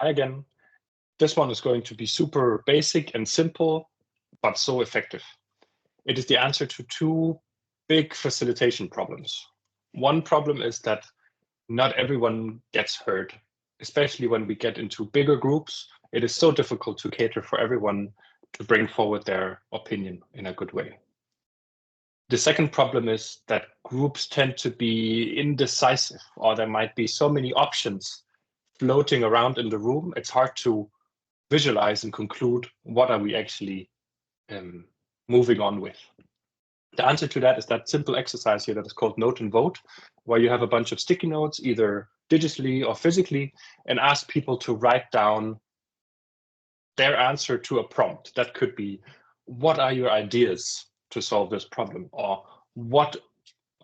Again, this one is going to be super basic and simple, but so effective. It is the answer to two big facilitation problems. One problem is that not everyone gets heard, especially when we get into bigger groups. It is so difficult to cater for everyone to bring forward their opinion in a good way. The second problem is that groups tend to be indecisive, or there might be so many options floating around in the room. It's hard to visualize and conclude what are we actually moving on with. The answer to that is that simple exercise here that is called note and vote, where you have a bunch of sticky notes, either digitally or physically, and ask people to write down their answer to a prompt. That could be, what are your ideas to solve this problem? Or what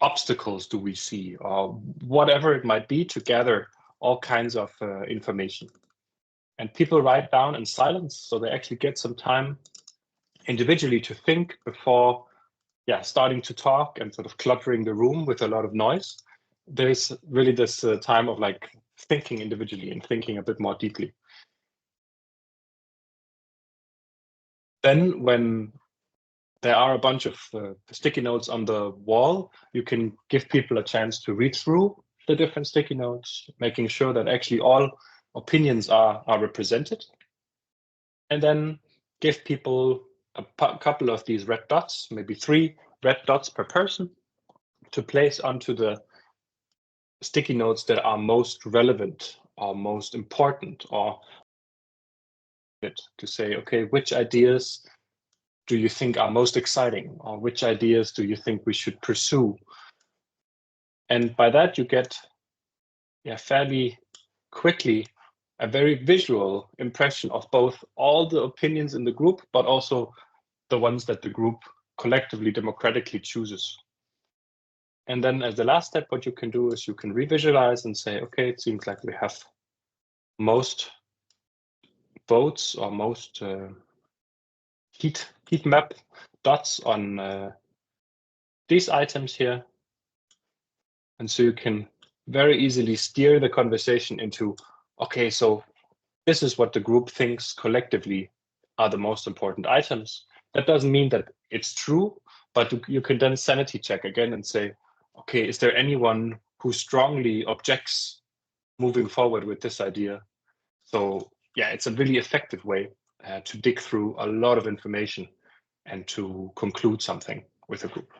obstacles do we see? Or whatever it might be, to gather all kinds of information. And people write down in silence, so they actually get some time individually to think before starting to talk and sort of cluttering the room with a lot of noise. There's really this time of like thinking individually and thinking a bit more deeply. Then when there are a bunch of sticky notes on the wall, you can give people a chance to read through the different sticky notes, making sure that actually all opinions are represented. And then give people a couple of these red dots, maybe 3 red dots per person, to place onto the sticky notes that are most relevant or most important, or to say, okay, which ideas do you think are most exciting, or which ideas do you think we should pursue? And by that you get fairly quickly a very visual impression of both all the opinions in the group, but also the ones that the group collectively democratically chooses. And then as the last step, what you can do is you can revisualize and say, okay, it seems like we have most votes or most heat map dots on these items here. And so you can very easily steer the conversation into, okay, so this is what the group thinks collectively are the most important items. That doesn't mean that it's true, but you can then sanity check again and say, okay, is there anyone who strongly objects moving forward with this idea? So it's a really effective way to dig through a lot of information and to conclude something with a group.